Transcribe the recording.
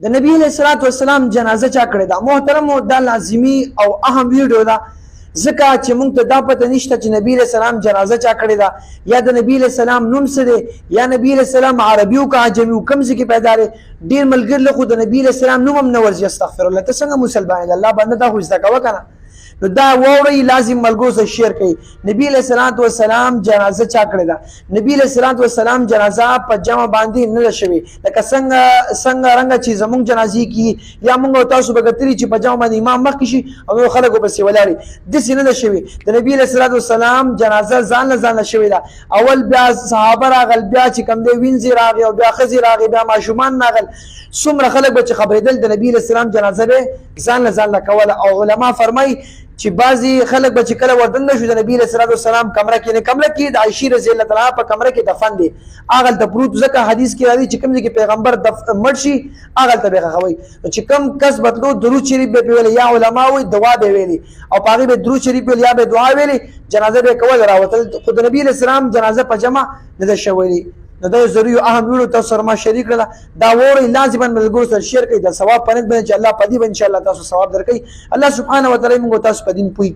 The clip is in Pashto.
د نبی علیہ الصلوۃ والسلام جنازه چا کړې ده محترم دا لازمی او اهم ویډیو ده ځکه چې موږ ته دا پته نشته چې نبی علیہ السلام جنازه چا کړې ده یا د نبی علیہ السلام نوم څه دی یا نبی علیہ السلام عربي او که عجمي او کوم ځای کې پیدا دی ډېر ملګري له خو د نبی علیہ السلام نوم هم نه ورځي استغفر الله ته څنګه مسلمان دی الله باندې دا خو زده کوه که نه نو دا واورئ لازم ملګرو سره شیر کړئ نبی علیہ الصلوۃ والسلام جنازه چا کړې ده نبی علیہ الصلوۃ والسلام جنازه په جمع باندې نه ده شوې لکه څنګه رنګه چې زموږ جنازې کېږي یا موږ او تاسو به کتلي چې په جمع باندې امام مخکې شي او نور خلک ورپسې ولاړي داسې نه ده شوې د نبی علیہ الصلوۃ والسلام جنازه ځان له شوې ده اول بیا صحابه راغل بیا چې کوم دی وینځې راغی او بیا ښځې راغی بیا ماشومان راغل څومره خلک به چې خبرېدل د نبی علیہ السلام جنازه به ځان له کوله او علما فرمایي چې بعضي خلک به چې کله وردنده شو د نبی علیہ الصلوۃ والسلام کمره کې د عائشې رضی الله تعالی په کمره کې دفن دی هغه ته پروت ځکه حدیث کې راځي چې کوم ځای کې پیغمبر مړ شي هغه ته به خوي چې کوم کس بدلو درود شریف به ویل یا علما وي دعا به ویلي او پاره به درود شریف ویل یا به دعا ویلي جنازه به کول راوتل خو د نبی علیہ السلام جنازه په جمع نه شوی نو دا ضروري اهم ویډیو تاسو سره ما شریک کړل دا ووري لازما ملګرو سره شیر کړئ د ثواب پنځ باندې چې الله پدې ان شاء الله تاسو ثواب درکړي الله سبحانه و تعالی موږ تاسو په دین پوي